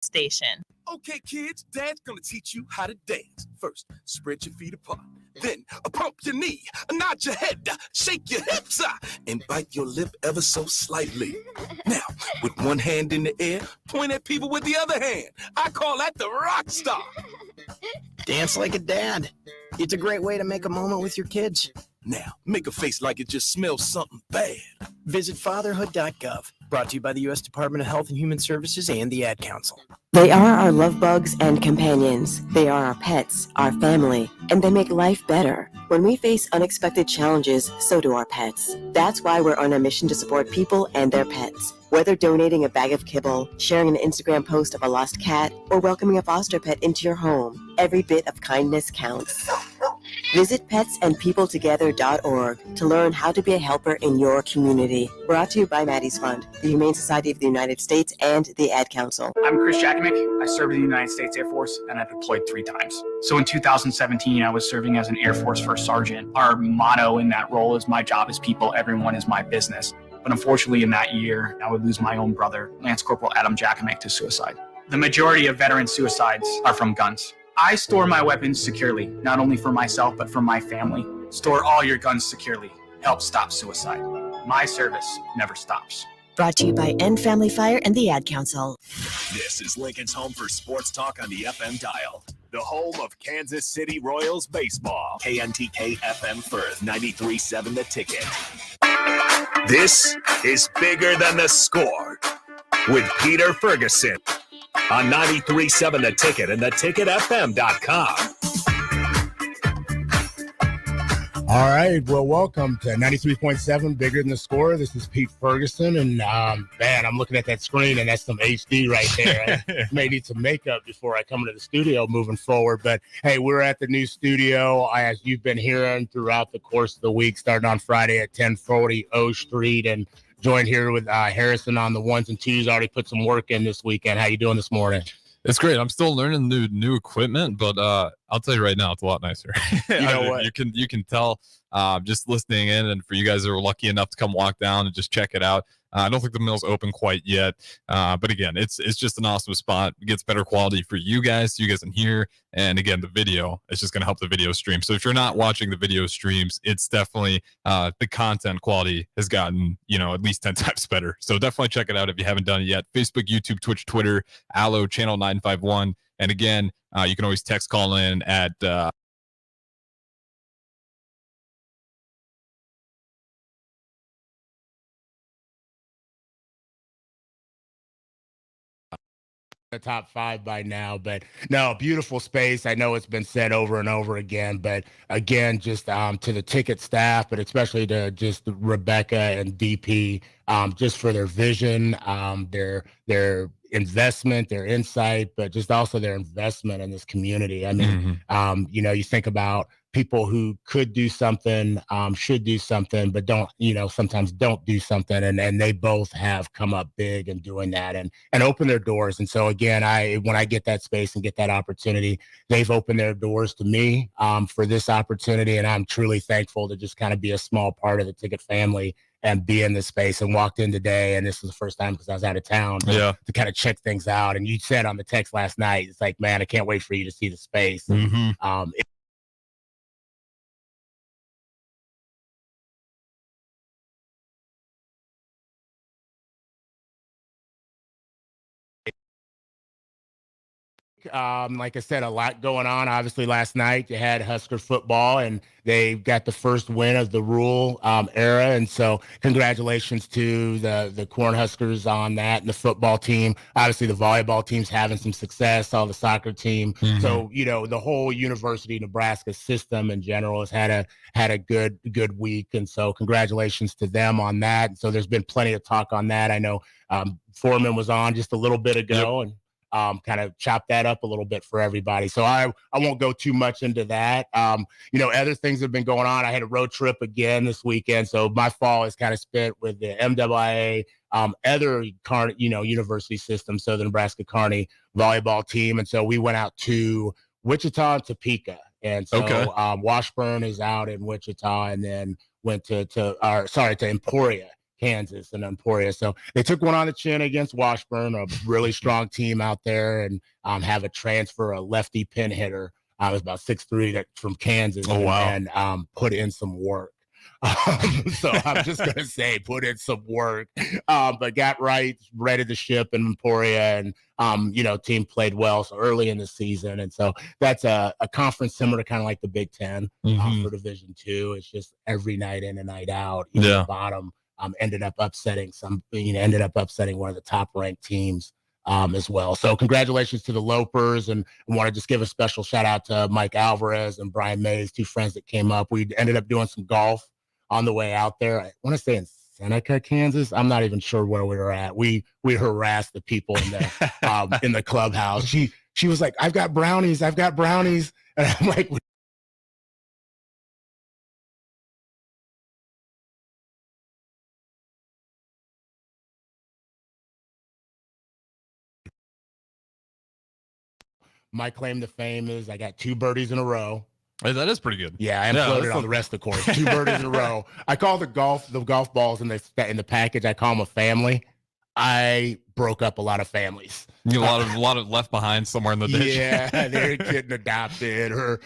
station. Okay, kids, Dad's gonna teach you how to dance. First, spread your feet apart. Then, pump your knee, nod your head, shake your hips, and bite your lip ever so slightly. Now, with one hand in the air, point at people with the other hand. I call that the rock star. Dance like a dad. It's a great way to make a moment with your kids. Now, make a face like it just smells something bad. Visit fatherhood.gov. Brought to you by the U.S. Department of Health and Human Services and the Ad Council. They are our love bugs and companions. They are our pets, our family, and they make life better. When we face unexpected challenges, so do our pets. That's why we're on a mission to support people and their pets. Whether donating a bag of kibble, sharing an Instagram post of a lost cat, or welcoming a foster pet into your home, every bit of kindness counts. Visit petsandpeopletogether.org to learn how to be a helper in your community. Brought to you by Maddie's Fund, the Humane Society of the United States, and the Ad Council. I'm Chris Jackamick. I served in the United States Air Force, and I deployed 3 times. So in 2017, I was serving as an Air Force First Sergeant. Our motto in that role is "My job is people, everyone is my business." But unfortunately, in that year, I would lose my own brother, Lance Corporal Adam Jackamick, to suicide. The majority of veteran suicides are from guns. I store my weapons securely, not only for myself, but for my family. Store all your guns securely. Help stop suicide. My service never stops. Brought to you by End Family Fire and the Ad Council. This is Lincoln's home for sports talk on the FM dial. The home of Kansas City Royals baseball. KNTK FM Firth, 93.7 The Ticket. This is Bigger Than the Score with Peter Ferguson on 93.7 The Ticket and theticketfm.com. All right, well, welcome to 93.7 Bigger Than the Score. This is Pete Ferguson, and man, I'm looking at that screen, and that's some HD right there. I may need some makeup before I come into the studio moving forward, but hey, we're at the new studio, as you've been hearing throughout the course of the week, starting on Friday at 1040 O Street, and joined here with Harrison on the ones and twos. Already put some work in this weekend. How you doing this morning? It's great. I'm still learning new equipment, but I'll tell you right now, it's a lot nicer. You know what? You can tell just listening in, and for you guys that are lucky enough to come walk down and just check it out. I don't think the mill's open quite yet, but again, it's just an awesome spot. It gets better quality for you guys in here, and again, the video is just going to help the video stream. So if you're not watching the video streams, it's definitely the content quality has gotten at least 10 times better. So definitely check it out if you haven't done it yet. Facebook, YouTube, Twitch, Twitter, Allo Channel 951, and again, you can always text call in at the top 5 by now, but no, beautiful space. I know it's been said over and over again, but again, just to the ticket staff, but especially to just Rebecca and DP, just for their vision, their investment, their insight, but just also their investment in this community. I mean, you think about people who could do something, should do something, but don't, sometimes don't do something. And they both have come up big in doing that and open their doors. And so again, when I get that space and get that opportunity, they've opened their doors to me for this opportunity. And I'm truly thankful to just kind of be a small part of the Ticket family and be in this space. And walked in today, and this was the first time because I was out of town to kind of check things out. And you said on the text last night, it's like, man, I can't wait for you to see the space. Like I said, a lot going on. Obviously, last night you had Husker football, and they got the first win of the Rule era. And so congratulations to the Cornhuskers on that and the football team. Obviously, the volleyball team's having some success, all the soccer team. So, the whole University of Nebraska system in general has had a good week. And so congratulations to them on that. And so there's been plenty of talk on that. I know Foreman was on just a little bit ago, and kind of chop that up a little bit for everybody. So I won't go too much into that. Other things have been going on. I had a road trip again this weekend. So my fall is kind of spent with the MIAA, other university system, so the Nebraska Kearney volleyball team. And so we went out to Wichita and Topeka. And so Washburn is out in Wichita, and then went to Emporia Kansas and Emporia. So they took one on the chin against Washburn, a really strong team out there, and have a transfer, a lefty pin hitter. I was about 6'3" that from Kansas. Oh, wow. And put in some work. So I'm just going to say put in some work, but got right, ready the ship in Emporia, and, team played well so early in the season. And so that's a conference similar to kind of like the Big Ten for Division II. It's just every night in and night out. The bottom ended up upsetting one of the top ranked teams as well. So congratulations to the Lopers, and I want to just give a special shout out to Mike Alvarez and Brian Mays, two friends that came up. We ended up doing some golf on the way out there. I want to say in Seneca, Kansas. I'm not even sure where we were at. We harassed the people in the in the clubhouse. She was like, I've got brownies. And I'm like, my claim to fame is I got 2 birdies in a row. Hey, that is pretty good. Yeah, I imploded on the rest of the course. 2 birdies in a row. I call the golf balls in the package. I call them a family. I broke up a lot of families. You a lot of left behind somewhere in the ditch. Yeah, they're getting adopted or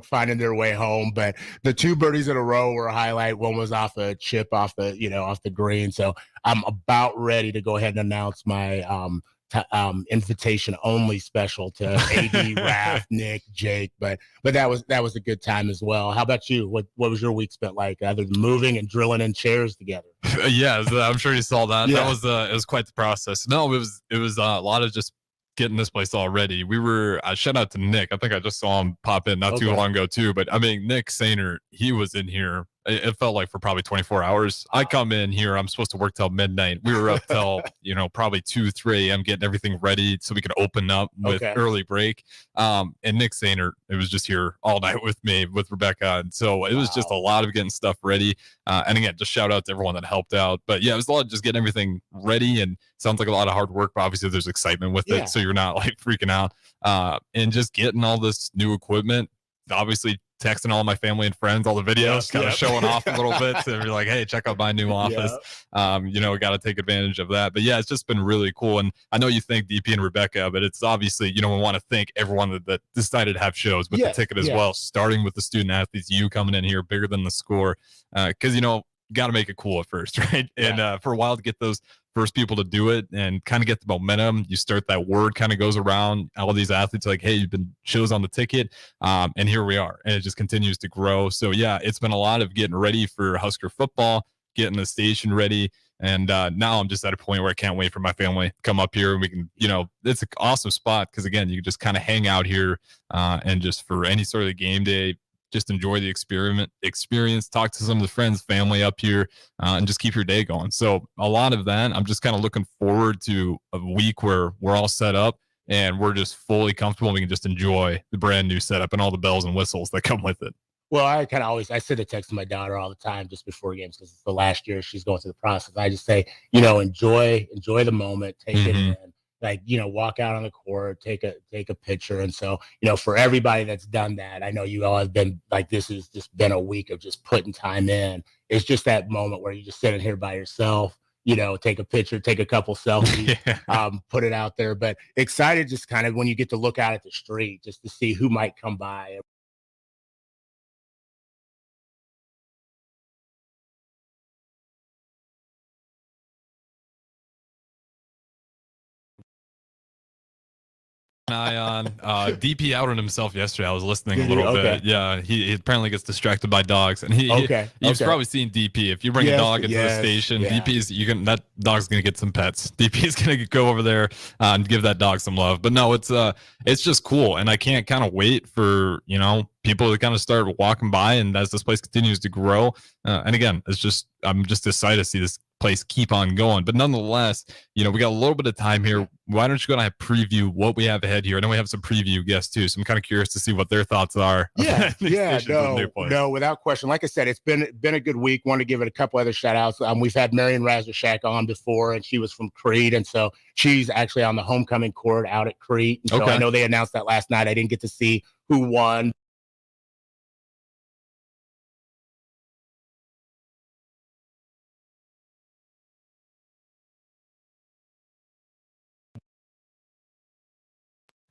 finding their way home. But the 2 birdies in a row were a highlight. One was off a chip off the green. So I'm about ready to go ahead and announce my invitation only special to AD, Raph, Nick, Jake, but that was a good time as well. How about you? What was your week spent like, other than moving and drilling in chairs together? Yeah, I'm sure you saw that. Yeah. That was it was quite the process. No, it was a lot of just getting this place all ready. We were shout out to Nick. I think I just saw him pop in not too long ago too. But I mean, Nick Sainer, he was in here. It felt like for probably 24 hours. I come in here, I'm supposed to work till midnight. We were up till probably 2-3 a.m. getting everything ready so we could open up with early break. And Nick Sainer, it was just here all night with me, with Rebecca, and so it was just a lot of getting stuff ready. And again, just shout out to everyone that helped out. But yeah, it was a lot of just getting everything ready, and sounds like a lot of hard work. But obviously, there's excitement with it, so you're not like freaking out. And just getting all this new equipment, obviously texting all my family and friends, all the videos, kind of showing off a little bit to be like, hey, check out my new office. Got to take advantage of that. But yeah, it's just been really cool. And I know you thank DP and Rebecca, but it's obviously, we want to thank everyone that decided to have shows with the ticket as well, starting with the student athletes, you coming in here bigger than the score. Because, you got to make it cool at first, right? And for a while to get those first people to do it and kind of get the momentum, you start, that word kind of goes around, all of these athletes like, hey, you've been shows on the ticket, and here we are, and it just continues to grow. So yeah, it's been a lot of getting ready for Husker football, getting the station ready, and now I'm just at a point where I can't wait for my family to come up here, and we can, it's an awesome spot because again, you can just kind of hang out here and just for any sort of game day, just enjoy the experience, talk to some of the friends, family up here, and just keep your day going. So a lot of that, I'm just kind of looking forward to a week where we're all set up and we're just fully comfortable. We can just enjoy the brand new setup and all the bells and whistles that come with it. Well, I send a text to my daughter all the time just before games because it's the last year she's going through the process. I just say, enjoy the moment, take it in. Like, walk out on the court, take a picture. And so, for everybody that's done that, I know you all have been like, this has just been a week of just putting time in. It's just that moment where you just sit in here by yourself, take a picture, take a couple selfies, put it out there. But excited just kind of when you get to look out at the street just to see who might come by. Eye on DP out on himself yesterday. I was listening a little bit. Yeah, he apparently gets distracted by dogs, and you've probably seen DP. If you bring a dog into the station, DP's that dog's gonna get some pets. DP is gonna go over there and give that dog some love. But no, it's just cool, and I can't kind of wait for people to kind of start walking by, and as this place continues to grow. And again, I'm just excited to see this place keep on going. But nonetheless, we got a little bit of time here. Why don't you go and preview what we have ahead here? I know we have some preview guests too, so I'm kind of curious to see what their thoughts are. No, without question. Like I said, it's been a good week. Want to give it a couple other shout outs. We've had Marion Razashak on before, and she was from Crete, and so she's actually on the homecoming court out at Crete. And so I know they announced that last night. I didn't get to see who won.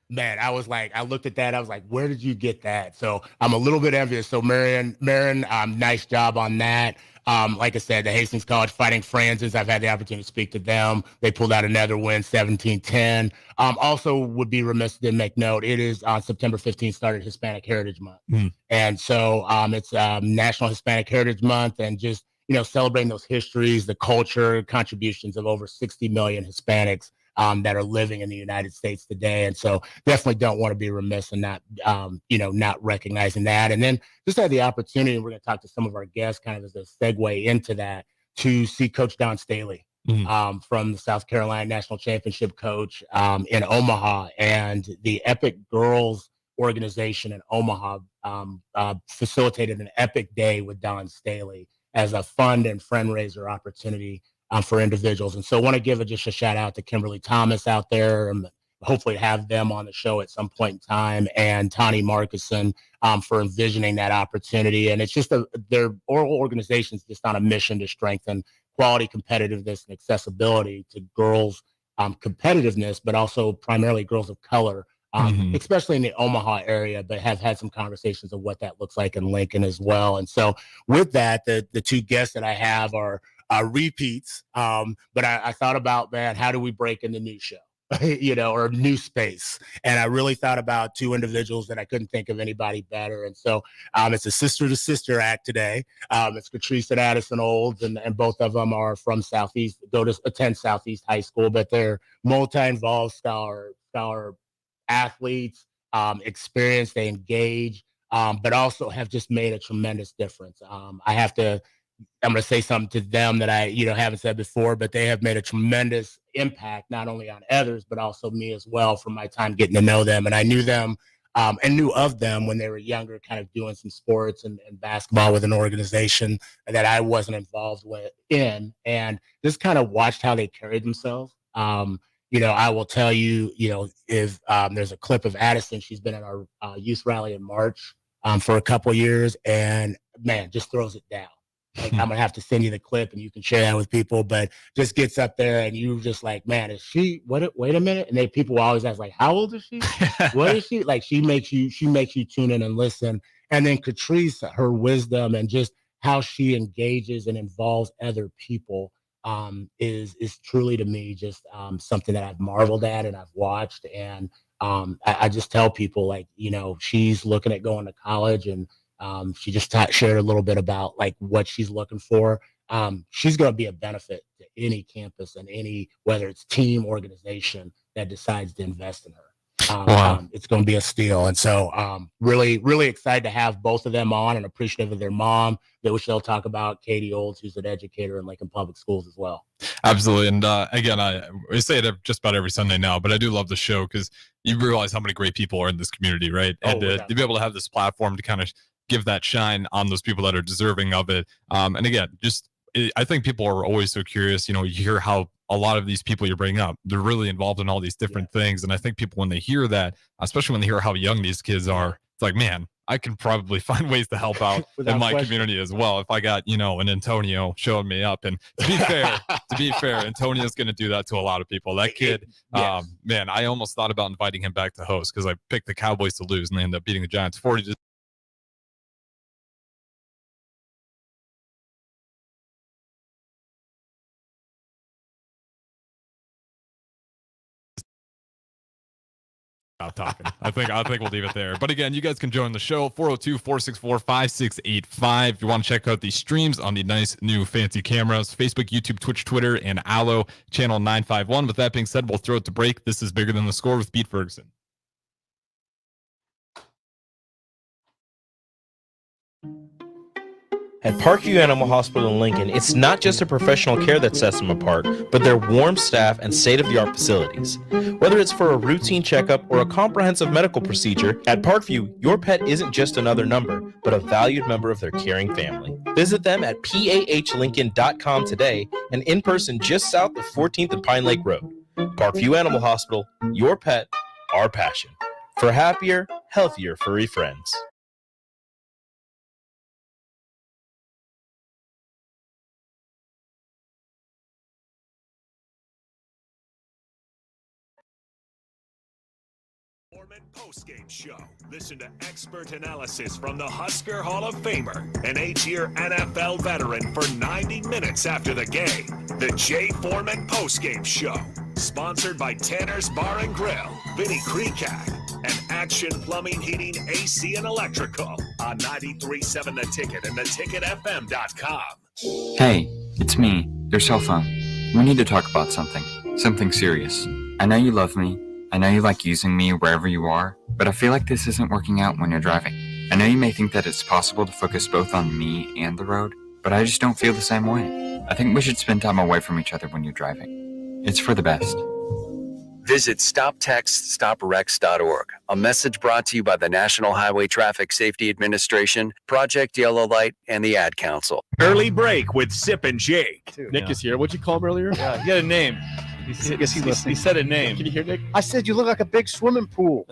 man, I was like, I looked at that. I was like, where did you get that? So I'm a little bit envious. So Marin, nice job on that. Like I said, the Hastings College Fighting Francis, I've had the opportunity to speak to them. They pulled out another win, 17-10. Also would be remiss to make note, it is on September 15th started Hispanic Heritage Month. And so it's National Hispanic Heritage Month, and just, celebrating those histories, the culture, contributions of over 60 million Hispanics that are living in the United States today. And so definitely don't want to be remiss in not, not recognizing that. And then just had the opportunity, and we're going to talk to some of our guests kind of as a segue into that, to see Coach Don Staley from the South Carolina National Championship coach in Omaha, and the Epic Girls organization in Omaha facilitated an Epic Day with Don Staley as a fund and fundraiser opportunity for individuals. And so I want to give just a shout out to Kimberly Thomas out there, and hopefully have them on the show at some point in time, and Tani Markison for envisioning that opportunity. And it's just their oral organizations just on a mission to strengthen quality, competitiveness, and accessibility to girls' competitiveness, but also primarily girls of color, especially in the Omaha area, but have had some conversations of what that looks like in Lincoln as well. And so with that, the two guests that I have are repeats, but I thought about, man, how do we break in the new show? Or new space. And I really thought about two individuals that I couldn't think of anybody better. And so it's a sister to sister act today. It's Catrice and Addison Olds, and both of them are from Southeast, attend Southeast High School, but they're multi-involved scholar athletes, experienced, they engage, but also have just made a tremendous difference. I'm going to say something to them that I, haven't said before, but they have made a tremendous impact, not only on others, but also me as well, from my time getting to know them. And I knew them and knew of them when they were younger, kind of doing some sports and basketball with an organization that I wasn't involved in, and just kind of watched how they carried themselves. I will tell you, if there's a clip of Addison, she's been at our youth rally in March for a couple of years, and man, just throws it down. Like, I'm gonna have to send you the clip and you can share that with people, but just gets up there and you just like, man, is she, wait a minute. And people always ask, like, how old is she? What is she? Like, she makes you tune in and listen. And then Catrice, her wisdom and just how she engages and involves other people is truly, to me, just something that I've marveled at and I've watched. And I just tell people, like, she's looking at going to college, and she just shared a little bit about like what she's looking for. She's going to be a benefit to any campus and whether it's team, organization that decides to invest in her. It's going to be a steal. And so really, really excited to have both of them on, and appreciative of their mom, which they'll talk about, Katie Olds, who's an educator in Lincoln Public Schools as well. Absolutely. And again, I say it just about every Sunday now, but I do love the show because you realize how many great people are in this community, right? And to be able to have this platform to kind of give that shine on those people that are deserving of it. And again, I think people are always so curious. You hear how a lot of these people you're bringing up, they're really involved in all these different things. And I think people, when they hear that, especially when they hear how young these kids are, it's like, man, I can probably find ways to help out in my community as well. If I got, an Antonio showing me up. And to be fair, Antonio's going to do that to a lot of people. That kid, man, I almost thought about inviting him back to host because I picked the Cowboys to lose and they ended up beating the Giants 40-. Talking. I think we'll leave it there. But again, you guys can join the show 402-464-5685. If you want to check out the streams on the nice new fancy cameras, Facebook, YouTube, Twitch, Twitter, and Allo channel 951. With that being said, we'll throw it to break. This is Bigger Than the Score with Pete Ferguson. At Parkview Animal Hospital in Lincoln, it's not just a professional care that sets them apart, but their warm staff and state-of-the-art facilities. Whether it's for a routine checkup or a comprehensive medical procedure, at Parkview, your pet isn't just another number, but a valued member of their caring family. Visit them at pahlincoln.com today and in person just south of 14th and Pine Lake Road. Parkview Animal Hospital, your pet, our passion. For happier, healthier furry friends. Foreman postgame show. Listen to expert analysis from the Husker Hall of Famer, an 8-year NFL veteran for 90 minutes after the game. The Jay Foreman postgame show. Sponsored by Tanner's Bar and Grill, Vinny Kreekak, and Action Plumbing, Heating, AC, and Electrical on 93.7 The Ticket and theticketfm.com. Hey, it's me, your cell phone. We need to talk about something serious. I know you love me. I know you like using me wherever you are, but I feel like this isn't working out when you're driving. I know you may think that it's possible to focus both on me and the road, but I just don't feel the same way. I think we should spend time away from each other when you're driving. It's for the best. Visit StopTextStopWrecks.org. A message brought to you by the National Highway Traffic Safety Administration, Project Yellow Light, and the Ad Council. Early break with Sip and Jake. Nick is here. What'd you call him earlier? Yeah, he had a name. He said a name. Can you hear Nick? I said you look like a big swimming pool.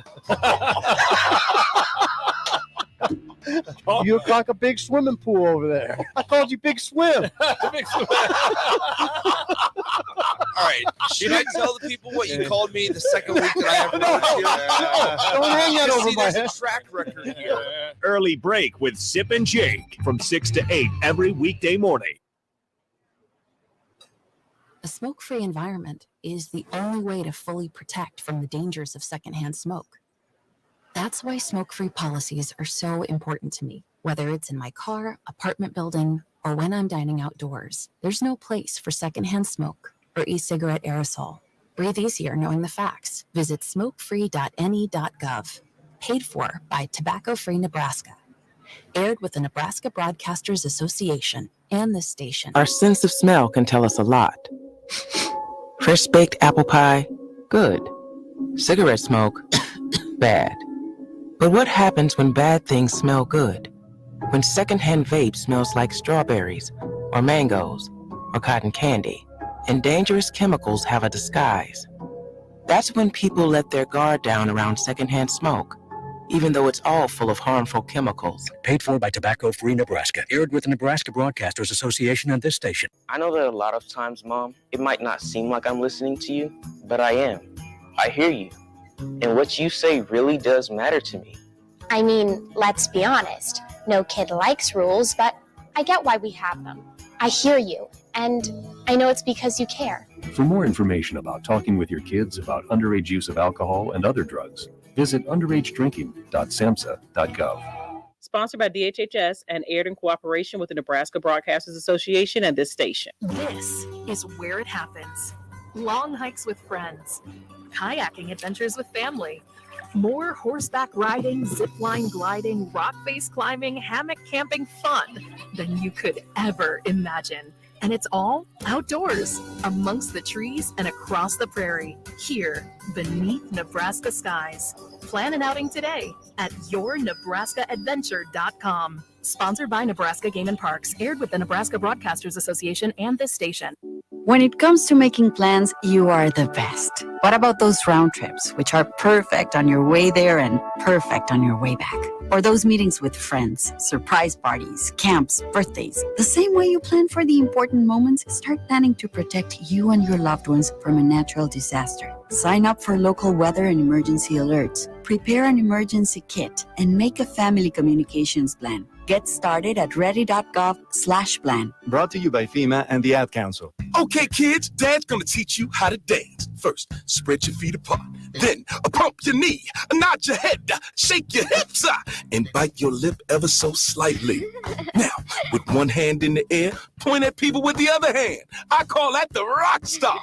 You look like a big swimming pool over there. I called you Big Swim. Big Swim. All right. Should I tell the people what you called me the second week that I ever worked here? Don't hang that over my head. There's a track record here. Early break with Sip and Jake from 6 to 8 every weekday morning. A smoke-free environment is the only way to fully protect from the dangers of secondhand smoke. That's why smoke-free policies are so important to me. Whether it's in my car, apartment building, or when I'm dining outdoors, there's no place for secondhand smoke or e-cigarette aerosol. Breathe easier knowing the facts. Visit smokefree.ne.gov. Paid for by Tobacco Free Nebraska. Aired with the Nebraska Broadcasters Association and this station. Our sense of smell can tell us a lot. Fresh baked apple pie, good. Cigarette smoke, bad. But what happens when bad things smell good? When secondhand vape smells like strawberries, or mangoes, or cotton candy, and dangerous chemicals have a disguise. That's when people let their guard down around secondhand smoke, even though it's all full of harmful chemicals. Paid for by Tobacco Free Nebraska. Aired with the Nebraska Broadcasters Association and this station. I know that a lot of times, Mom, it might not seem like I'm listening to you, but I am. I hear you. And what you say really does matter to me. I mean, let's be honest. No kid likes rules, but I get why we have them. I hear you, and I know it's because you care. For more information about talking with your kids about underage use of alcohol and other drugs, visit underagedrinking.samhsa.gov. Sponsored by DHHS and aired in cooperation with the Nebraska Broadcasters Association and this station. This is where it happens. Long hikes with friends, kayaking adventures with family, more horseback riding, zipline gliding, rock face climbing, hammock camping fun than you could ever imagine. And it's all outdoors, amongst the trees and across the prairie, here beneath Nebraska skies. Plan an outing today at yournebraskaadventure.com. Sponsored by Nebraska Game and Parks, aired with the Nebraska Broadcasters Association and this station. When it comes to making plans, you are the best. What about those round trips, which are perfect on your way there and perfect on your way back? Or those meetings with friends, surprise parties, camps, birthdays. The same way you plan for the important moments, start planning to protect you and your loved ones from a natural disaster. Sign up for local weather and emergency alerts. Prepare an emergency kit and make a family communications plan. Get started at ready.gov/plan. Brought to you by FEMA and the Ad Council. Okay, kids, Dad's gonna teach you how to dance. First, spread your feet apart. Then, pump your knee, nod your head, shake your hips, and bite your lip ever so slightly. Now, with one hand in the air, point at people with the other hand. I call that the rock star.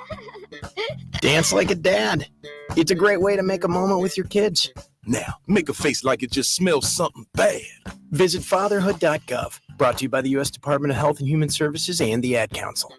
Dance like a dad. It's a great way to make a moment with your kids. Now, make a face like it just smells something bad. Visit fatherhood.gov. Brought to you by the U.S. Department of Health and Human Services and the Ad Council.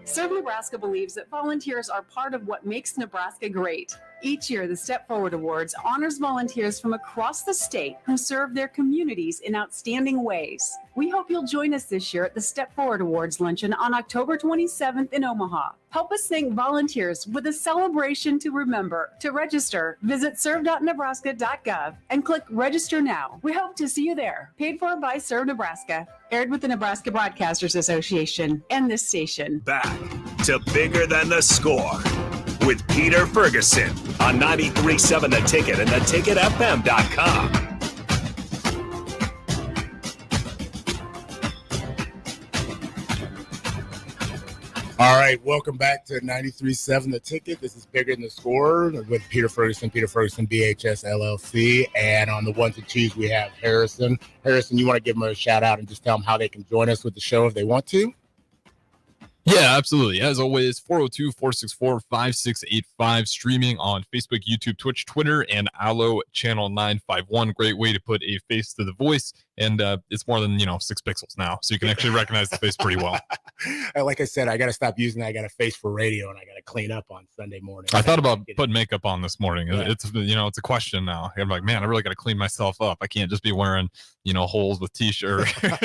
Serve Nebraska believes that volunteers are part of what makes Nebraska great. Each year, the Step Forward Awards honors volunteers from across the state who serve their communities in outstanding ways. We hope you'll join us this year at the Step Forward Awards luncheon on October 27th in Omaha. Help us thank volunteers with a celebration to remember. To register, visit serve.nebraska.gov and click Register Now. We hope to see you there. Paid for by Serve Nebraska. Aired with the Nebraska Broadcasters Association and this station. Back to Bigger Than the Score with Peter Ferguson on 93.7 The Ticket and theticketfm.com. All right, welcome back to 93.7 The Ticket. This is Bigger Than the Score with Peter Ferguson BHS LLC. And on the ones and twos, we have Harrison. Harrison, you want to give them a shout out and just tell them how they can join us with the show if they want to? Yeah, absolutely. As always, 402-464-5685, streaming on Facebook, YouTube, Twitch, Twitter, and Allo Channel 951. Great way to put a face to the voice. And it's more than, 6 pixels now, so you can actually recognize the face pretty well. Like I said, I got to stop using that. I got a face for radio, and I got to clean up on Sunday morning. I thought about putting makeup on this morning. Yeah. It's a question now. I'm like, man, I really got to clean myself up. I can't just be wearing, holes with t-shirt. Got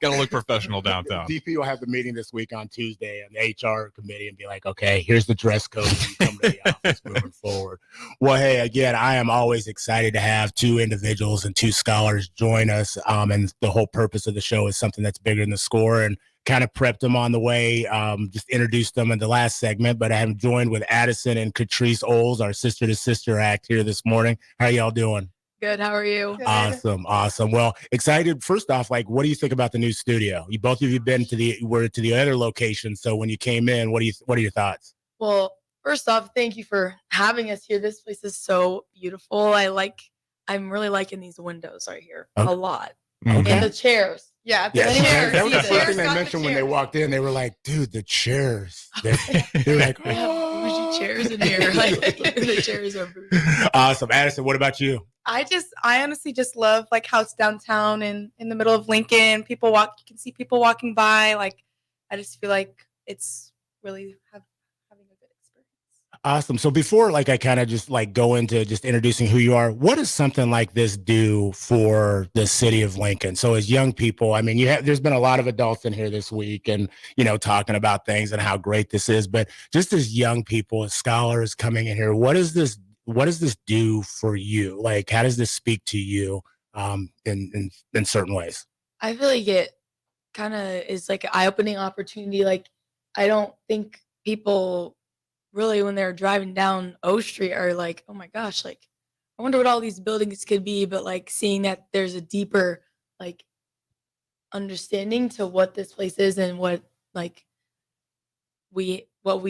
to look professional downtown. DP will have the meeting this week on Tuesday on the HR committee and be like, okay, here's the dress code when you come to the office moving forward. Well, hey, again, I am always excited to have 2 individuals and 2 scholars join us. And the whole purpose of the show is something that's bigger than the score, and kind of prepped them on the way, just introduced them in the last segment, but I am joined with Addison and Catrice Oles, our Sister to Sister act here this morning. How y'all doing? Good. How are you? Good. Awesome. Well, excited. First off, what do you think about the new studio? Both of you been to the other location. So when you came in, what are your thoughts? Well, first off, thank you for having us here. This place is so beautiful. I'm really liking these windows right here a lot. Okay. And the chairs. Yeah, the chairs. That was the first thing they mentioned when they walked in. They were like, dude, the chairs. They're like, oh, bougie chairs in here. The chairs are bougie. Awesome. Addison, what about you? I honestly just love how it's downtown and in the middle of Lincoln. You can see people walking by. I just feel like it's really having a good experience. Awesome. So before I kind of just go into just introducing who you are, what does something like this do for the city of Lincoln? So as young people, I mean, there's been a lot of adults in here this week and, talking about things and how great this is, but just as young people, as scholars coming in here, what does this do for you? How does this speak to you in certain ways? I feel like it kind of is an eye-opening opportunity. I don't think people really, when they're driving down O Street, are like, oh my gosh, I wonder what all these buildings could be. But seeing that there's a deeper understanding to what this place is and what we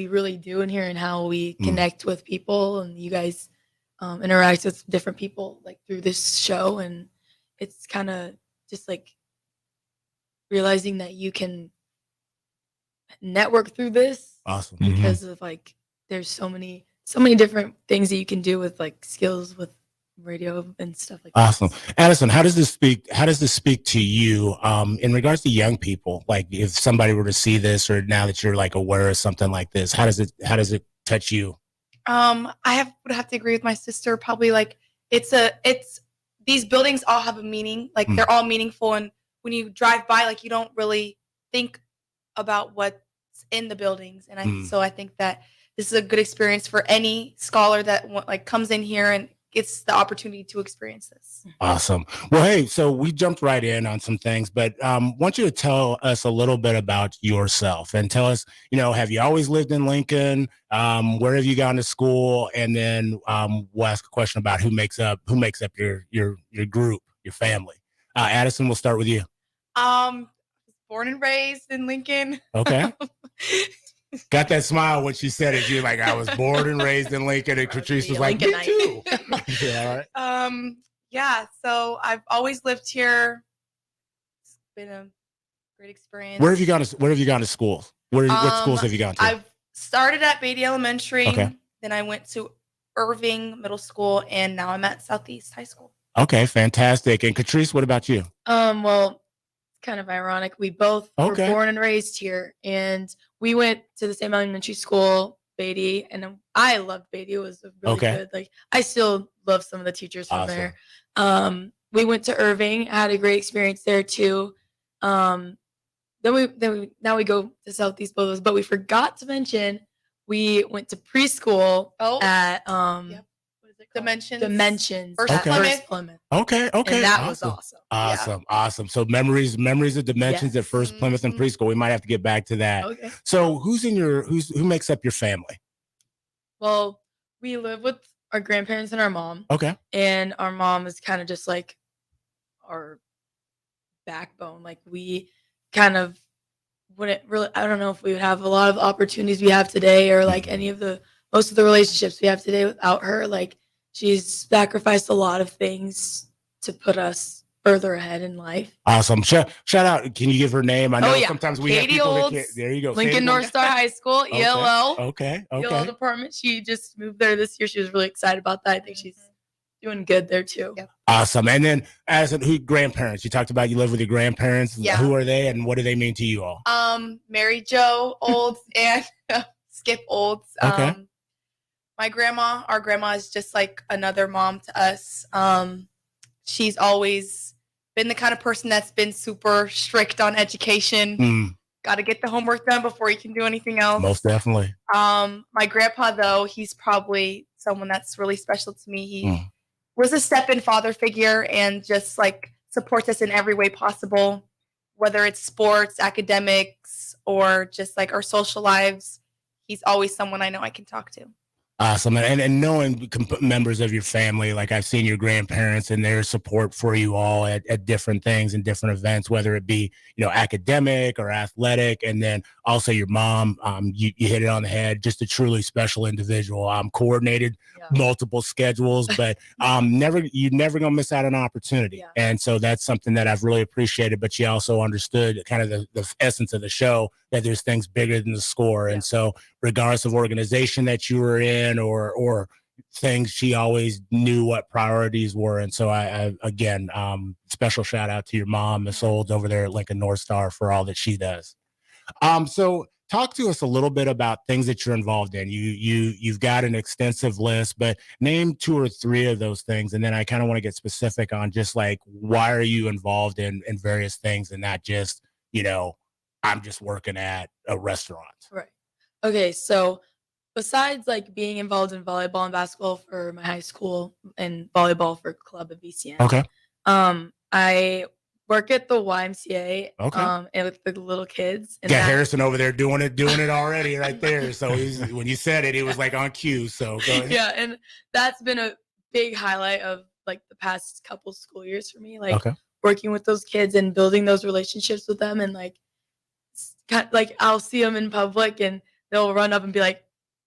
really do in here and how we connect with people, and you guys interact with different people through this show, and it's kind of just realizing that you can network through this. Awesome. Because of there's so many different things that you can do with skills with radio and stuff like that. Awesome. Addison, how does this speak to you in regards to young people? If somebody were to see this, or now that you're aware of something like this, how does it touch you? I would have to agree with my sister. Probably it's these buildings all have a meaning. They're all meaningful, and when you drive by, you don't really think about what's in the buildings. And so I think that this is a good experience for any scholar that comes in here and gets the opportunity to experience this. Awesome. Well, hey, so we jumped right in on some things, but want you to tell us a little bit about yourself and tell us, have you always lived in Lincoln? Where have you gone to school? And then we'll ask a question about who makes up your group, your family. Addison, we'll start with you. Born and raised in Lincoln. Okay. Got that smile when she said it. You're like, I was born and raised in Lincoln, and Catrice was like, me too. Yeah, all right. Yeah, so I've always lived here. It's been a great experience. Where have you gone to school? What schools have you gone to? I've started at Beatty Elementary. Okay. Then I went to Irving Middle School, and now I'm at Southeast High School. Okay, fantastic. And Catrice, what about you? Well, kind of ironic. We both were born and raised here, and we went to the same elementary school, Beatty, and I loved Beatty. It was really good. I still love some of the teachers from there. We went to Irving, had a great experience there too. Now we go to Southeast Bowles, but we forgot to mention we went to preschool at Dimensions. First Plymouth. Okay. And that was awesome. Awesome. So memories of Dimensions at First Plymouth and preschool. We might have to get back to that. Okay. So who makes up your family? Well, we live with our grandparents and our mom. Okay. And our mom is kind of just like our backbone. Like we kind of wouldn't really, I don't know if we would have a lot of opportunities we have today or like any of the, most of the relationships we have today without her. Like she's sacrificed a lot of things to put us further ahead in life. Awesome. Shout out. Can you give her name? I know yeah. sometimes we Katie have people Olds, that can't. There you go. Lincoln North Star High School, Okay. ELO. Okay. ELO department. She just moved there this year. She was really excited about that. I think she's doing good there too. Yep. Awesome. And then who grandparents? You talked about you live with your grandparents. Yeah. Who are they and what do they mean to you all? Mary Jo Olds and Skip Olds. Okay. My grandma, our grandma is just like another mom to us. She's always been the kind of person that's been super strict on education. Got to get the homework done before you can do anything else. Most definitely. My grandpa, though, he's probably someone that's really special to me. He was a step-in father figure and just like supports us in every way possible, whether it's sports, academics, or just like our social lives. He's always someone I know I can talk to. Awesome. And knowing members of your family, like I've seen your grandparents and their support for you all at different things and different events, whether it be, academic or athletic. And then also your mom, you hit it on the head, just a truly special individual. Coordinated multiple schedules, but you're never going to miss out on an opportunity. Yeah. And so that's something that I've really appreciated, but she also understood kind of the essence of the show, that there's things bigger than the score. And so regardless of organization that you were in or things, she always knew what priorities were. And so I again, special shout out to your mom, Miss Olds over there at Lincoln North Star, for all that she does. So talk to us a little bit about things that you're involved in. You've got an extensive list, but name 2 or 3 of those things. And then I kind of want to get specific on just like, why are you involved in various things and not just, I'm just working at a restaurant. Right. Okay. So besides like being involved in volleyball and basketball for my high school and volleyball for club at VCN. Okay. I work at the YMCA. Okay. And with the little kids. And Got Harrison over there doing it already right there. So when you said it, he was like on cue. So go ahead. Yeah, and that's been a big highlight of like the past couple school years for me. Like working with those kids and building those relationships with them, and like I'll see them in public and they'll run up and be like,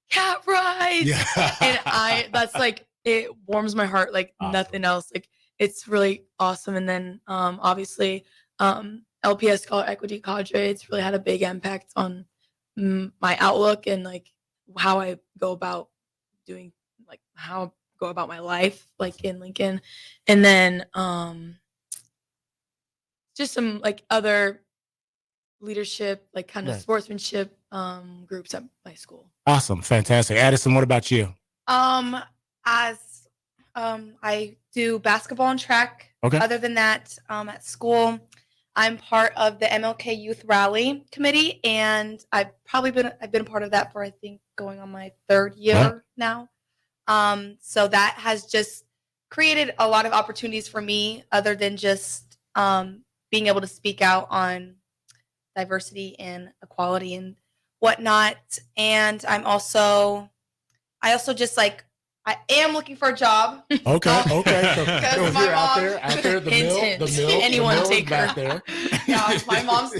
"Cat Rise!" Yeah. And that's like, it warms my heart like nothing else. Like it's really awesome. And then obviously LPS Equity Cadre, it's really had a big impact on my outlook and like how I go about doing, like how I go about my life, like in Lincoln. And then just some like other leadership, like kind of sportsmanship groups at my school. Awesome. Fantastic. Addison, what about you? I do basketball and track. Okay. Other than that, at school, I'm part of the MLK Youth Rally Committee, and I've been a part of that for, I think, going on my 3rd year now. So that has just created a lot of opportunities for me, other than just being able to speak out on diversity and equality and whatnot. And I also just like, I am looking for a job. Okay. So because my mom, out there, the mill, anyone the take back her. There. Yeah, my mom's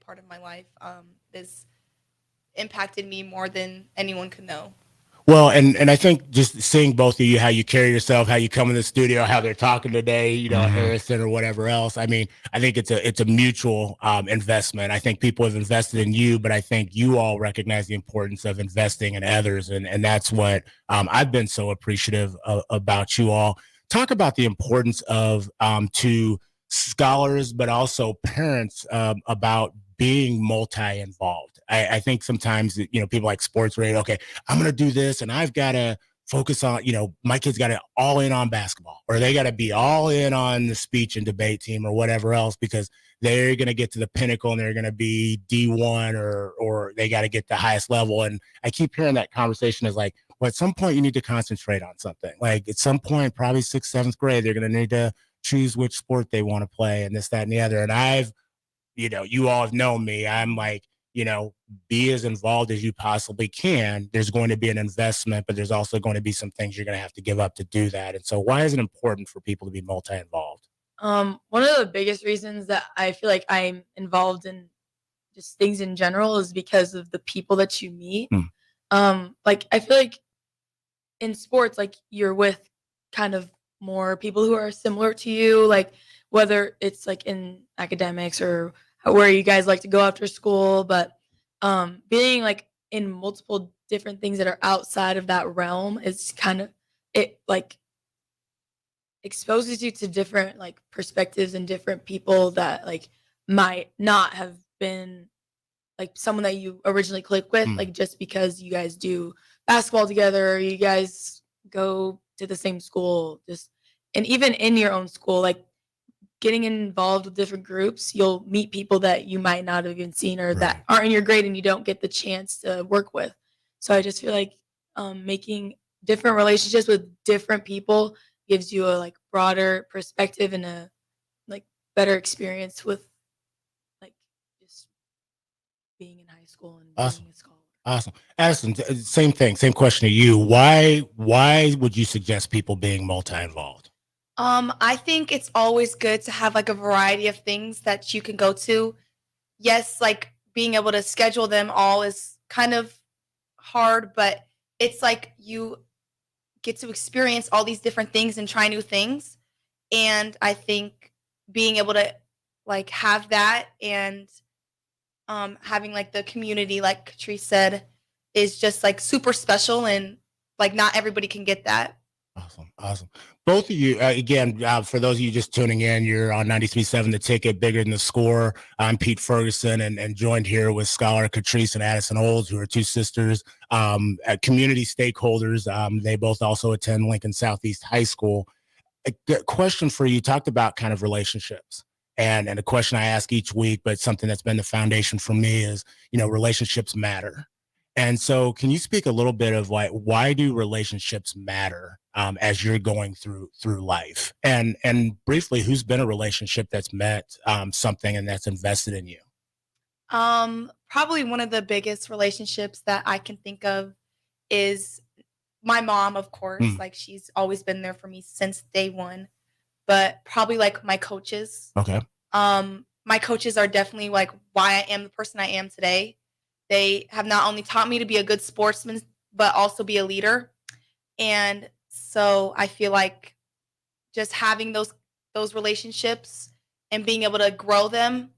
part of my life. This impacted me more than anyone could know. Well, and I think just seeing both of you, how you carry yourself, how you come in the studio, how they're talking today, Harrison or whatever else. I mean, I think it's a mutual investment. I think people have invested in you, but I think you all recognize the importance of investing in others. And that's what I've been so appreciative about you all. Talk about the importance of to scholars, but also parents about being multi-involved. I think sometimes, people like sports radio, okay, I'm going to do this and I've got to focus on, my kids got to all in on basketball, or they got to be all in on the speech and debate team or whatever else, because they're going to get to the pinnacle and they're going to be D1 or they got to get the highest level. And I keep hearing that conversation is like, Well, at some point you need to concentrate on something. Like at some point, probably 6th, 7th grade, they're going to need to choose which sport they want to play and this, that, and the other. And I've, you all have known me. I'm like, be as involved as you possibly can. There's going to be an investment, but there's also going to be some things you're going to have to give up to do that. And so why is it important for people to be multi-involved? One of the biggest reasons that I feel like I'm involved in just things in general is because of the people that you meet. Like I feel like in sports, like you're with kind of more people who are similar to you, like whether it's like in academics or where you guys like to go after school, but being like in multiple different things that are outside of that realm is kind of, it like exposes you to different like perspectives and different people that like might not have been like someone that you originally click with, like just because you guys do basketball together, or you guys go to the same school, just, and even in your own school, like getting involved with different groups, you'll meet people that you might not have even seen or that aren't in your grade and you don't get the chance to work with. So I just feel like making different relationships with different people gives you a like broader perspective and a like better experience with like just being in high school and being in school. Awesome. Addison, same thing, same question to you. Why would you suggest people being multi-involved? I think it's always good to have like a variety of things that you can go to. Yes, like being able to schedule them all is kind of hard, but it's like you get to experience all these different things and try new things. And I think being able to like have that and having like the community, like Catrice said, is just like super special, and like not everybody can get that. Awesome. Both of you, again, for those of you just tuning in, you're on 93.7 The Ticket, Bigger Than the Score. I'm Pete Ferguson, and joined here with scholar Catrice and Addison Olds, who are two sisters, community stakeholders. They both also attend Lincoln Southeast High School. A question for you, talked about kind of relationships. And a question I ask each week, but something that's been the foundation for me is, relationships matter. And so can you speak a little bit of like, why do relationships matter as you're going through life? And briefly, who's been a relationship that's met something and that's invested in you? Probably one of the biggest relationships that I can think of is my mom, of course. Like she's always been there for me since day one. But probably like my coaches. Okay. My coaches are definitely like why I am the person I am today. They have not only taught me to be a good sportsman, but also be a leader. And so I feel like just having those relationships and being able to grow them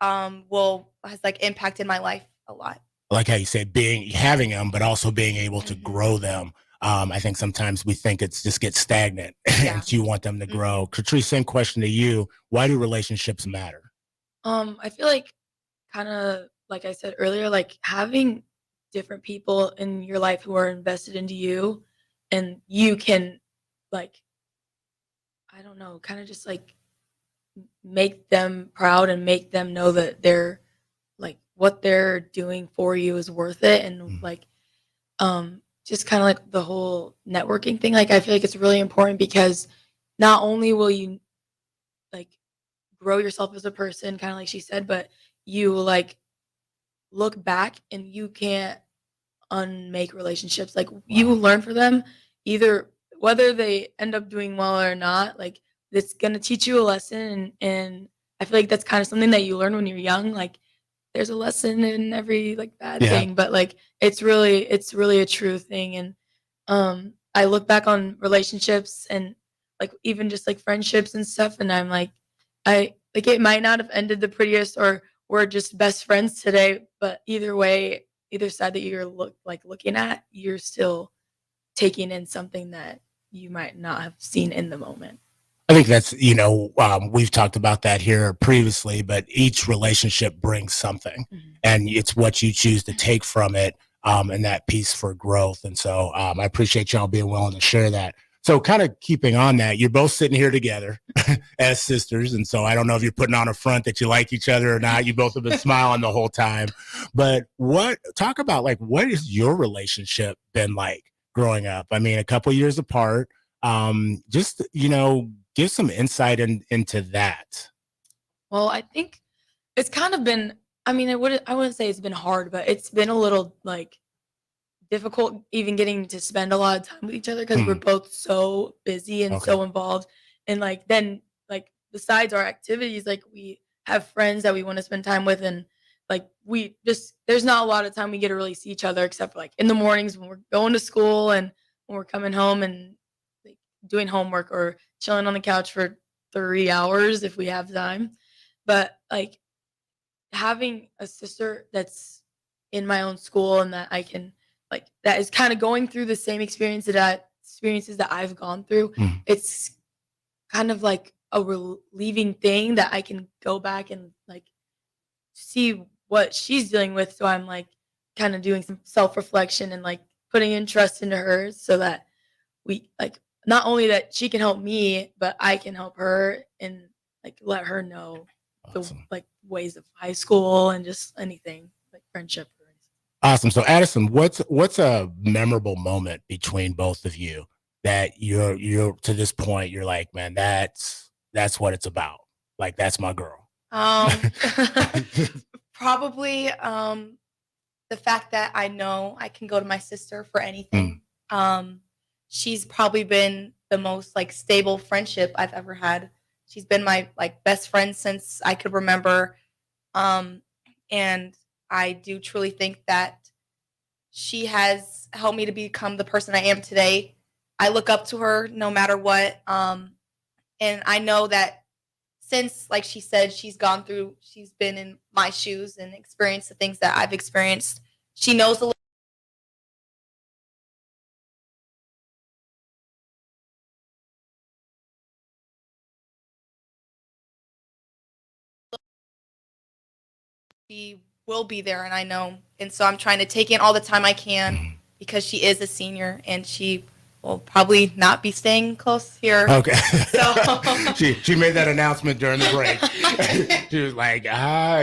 has like impacted my life a lot. Like how you said, having them, but also being able to grow them. I think sometimes we think it's just get stagnant and you want them to grow. Catrice, same question to you. Why do relationships matter? I feel like kind of like I said earlier, like having different people in your life who are invested into you, and you can like, I don't know, kind of just like make them proud and make them know that they're like what they're doing for you is worth it. And like, just kind of like the whole networking thing. Like, I feel like it's really important because not only will you like grow yourself as a person, kind of like she said, but you like look back and you can't unmake relationships. Like you learn from them, either whether they end up doing well or not, like it's going to teach you a lesson. And I feel like that's kind of something that you learn when you're young. Like there's a lesson in every like bad thing, but like it's really a true thing. And I look back on relationships and like even just like friendships and stuff, and I'm like, it might not have ended the prettiest, or we're just best friends today, but either way, either side that you're looking at, you're still taking in something that you might not have seen in the moment. I think that's, we've talked about that here previously, but each relationship brings something, and it's what you choose to take from it, and that piece for growth. And so I appreciate y'all being willing to share that. So kind of keeping on that, you're both sitting here together as sisters. And so I don't know if you're putting on a front that you like each other or not. You both have been smiling the whole time. But talk about like, what has your relationship been like growing up? I mean, a couple years apart. Just, give some insight into that. Well, I think it's kind of been, I mean, I wouldn't say it's been hard, but it's been a little like difficult even getting to spend a lot of time with each other because we're both so busy and so involved. And like, then like besides our activities, like we have friends that we want to spend time with. And like, there's not a lot of time we get to really see each other except for like in the mornings when we're going to school and when we're coming home and like doing homework or chilling on the couch for 3 hours if we have time. But like having a sister that's in my own school and that I can like, that is kind of going through the same experiences that I've gone through. It's kind of like a relieving thing that I can go back and like see what she's dealing with. So I'm like kind of doing some self-reflection and like putting in trust into her so that we like, not only that she can help me, but I can help her and like let her know the like ways of high school and just anything like friendship. Awesome. So Addison, what's a memorable moment between both of you that you're to this point, you're like, man, that's what it's about. Like, that's my girl. Probably the fact that I know I can go to my sister for anything. She's probably been the most like stable friendship I've ever had. She's been my like best friend since I could remember. And I do truly think that she has helped me to become the person I am today. I look up to her no matter what. And I know that since, like she said, she's been in my shoes and experienced the things that I've experienced. She knows a little. She will be there, and I know. And so I'm trying to take in all the time I can because she is a senior and she will probably not be staying close here. Okay. So she made that announcement during the break. She was like,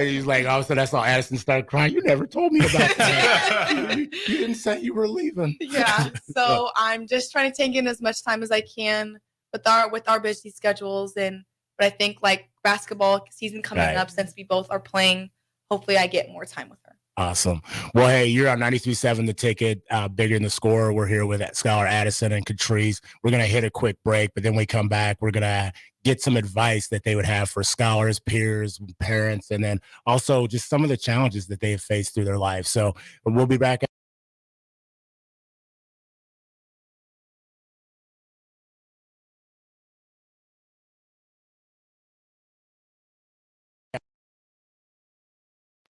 he's like, all of a sudden I saw Addison start crying. You never told me about that. you didn't say you were leaving. Yeah. So I'm just trying to take in as much time as I can with our busy schedules. But I think like basketball season coming up, since we both are playing, hopefully I get more time with her. Awesome. Well, hey, you're on 93.7 The Ticket, Bigger Than the Score. We're here with Skylar Addison and Catrice. We're going to hit a quick break, but then we come back. We're going to get some advice that they would have for scholars, peers, parents, and then also just some of the challenges that they have faced through their lives. So we'll be back.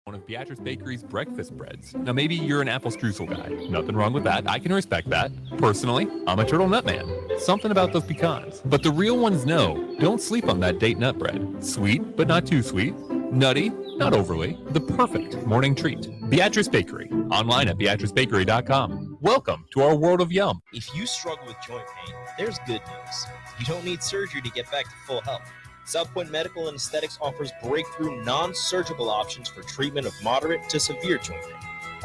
One of Beatrice Bakery's breakfast breads. Now, maybe you're an apple streusel guy. Nothing wrong with that. I can respect that. Personally, I'm a turtle nut man. Something about those pecans. But the real ones know, don't sleep on that date nut bread. Sweet, but not too sweet. Nutty, not overly. The perfect morning treat. Beatrice Bakery. Online at beatricebakery.com. Welcome to our world of yum. If you struggle with joint pain, there's good news. You don't need surgery to get back to full health. South Point Medical and Aesthetics offers breakthrough non-surgical options for treatment of moderate to severe joint pain.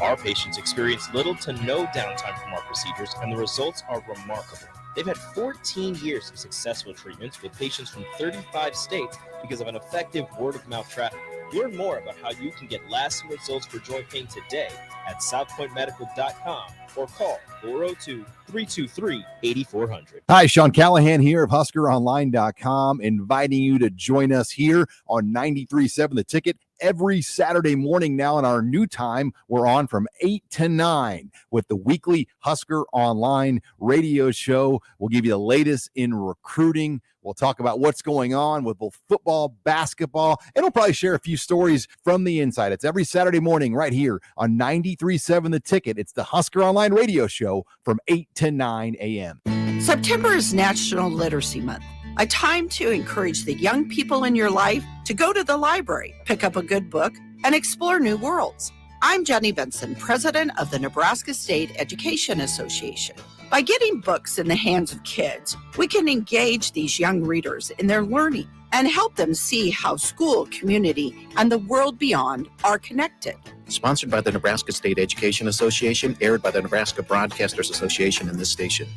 Our patients experience little to no downtime from our procedures, and the results are remarkable. They've had 14 years of successful treatments with patients from 35 states because of an effective word-of-mouth traffic. Learn more about how you can get lasting results for joint pain today at southpointmedical.com or call 402-323-8400. Hi, Sean Callahan here of HuskerOnline.com, inviting you to join us here on 93.7 The Ticket every Saturday morning now in our new time. We're on from 8 to 9 with the weekly Husker Online radio show. We'll give you the latest in recruiting. We'll talk about what's going on with both football, basketball, and we'll probably share a few stories from the inside. It's every Saturday morning right here on 93.7 The Ticket. It's the Husker Online radio show from 8 to 9 a.m. September is National Literacy Month, a time to encourage the young people in your life to go to the library, pick up a good book, and explore new worlds. I'm Jenny Benson, president of the Nebraska State Education Association. By getting books in the hands of kids, we can engage these young readers in their learning and help them see how school, community, and the world beyond are connected. Sponsored by the Nebraska State Education Association, aired by the Nebraska Broadcasters Association and this station.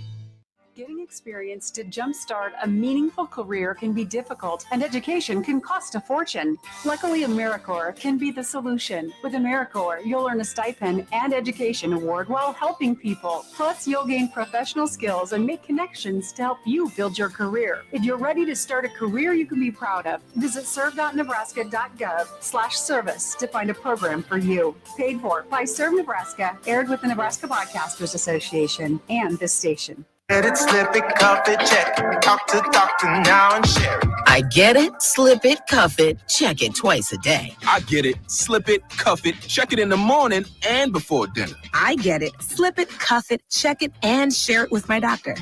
Getting experience to jumpstart a meaningful career can be difficult, and education can cost a fortune. Luckily, AmeriCorps can be the solution. With AmeriCorps, you'll earn a stipend and education award while helping people. Plus, you'll gain professional skills and make connections to help you build your career. If you're ready to start a career you can be proud of, visit serve.nebraska.gov/service to find a program for you. Paid for by Serve Nebraska, aired with the Nebraska Broadcasters Association and this station. Get it, slip it, cuff it, check it. Talk to doctor now and share it. I get it, slip it, cuff it, check it twice a day. I get it, slip it, cuff it, check it in the morning and before dinner. I get it, slip it, cuff it, check it, and share it with my doctor.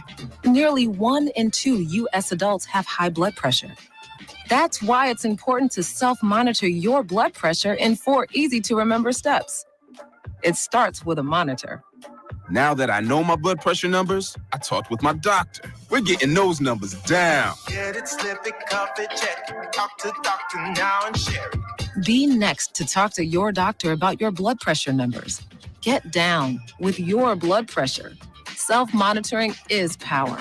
Nearly 1 in 2 U.S. adults have high blood pressure. That's why it's important to self-monitor your blood pressure in 4 easy-to-remember steps. It starts with a monitor. Now that I know my blood pressure numbers, I talked with my doctor. We're getting those numbers down. Get it, slip it, cuff it, check it. Talk to doctor now and share it. Be next to talk to your doctor about your blood pressure numbers. Get down with your blood pressure. Self-monitoring is power.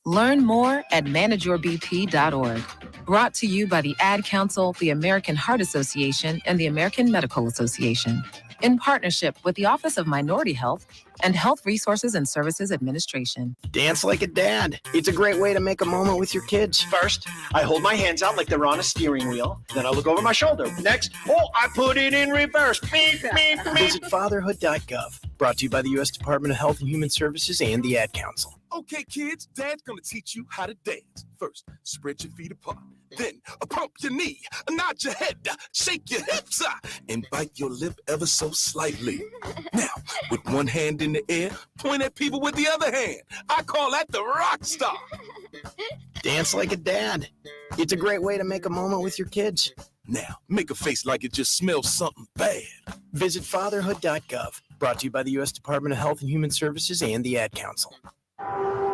Learn more at manageyourbp.org. Brought to you by the Ad Council, the American Heart Association, and the American Medical Association, in partnership with the Office of Minority Health and Health Resources and Services Administration. Dance like a dad. It's a great way to make a moment with your kids. First, I hold my hands out like they're on a steering wheel. Then I look over my shoulder. Next, I put it in reverse. Beep, beep, beep. Visit fatherhood.gov. Brought to you by the U.S. Department of Health and Human Services and the Ad Council. Okay, kids, Dad's gonna teach you how to dance. First, spread your feet apart. Then, pump your knee, nod your head, shake your hips, and bite your lip ever so slightly. Now, with one hand in the air, point at people with the other hand. I call that the rock star. Dance like a dad. It's a great way to make a moment with your kids. Now, make a face like it just smells something bad. Visit fatherhood.gov. Brought to you by the U.S. Department of Health and Human Services and the Ad Council.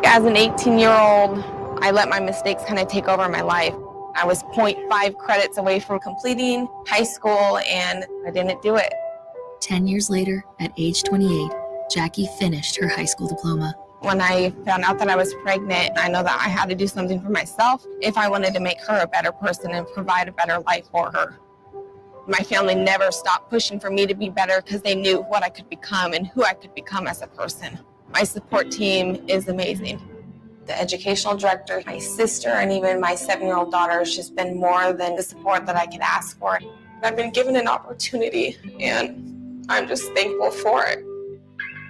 As an 18-year-old, I let my mistakes kind of take over my life. I was 0.5 credits away from completing high school, and I didn't do it. 10 years later, at age 28, Jackie finished her high school diploma. When I found out that I was pregnant, I know that I had to do something for myself if I wanted to make her a better person and provide a better life for her. My family never stopped pushing for me to be better because they knew what I could become and who I could become as a person. My support team is amazing. The educational director, my sister, and even my 7-year-old daughter has just been more than the support that I could ask for. I've been given an opportunity, and I'm just thankful for it.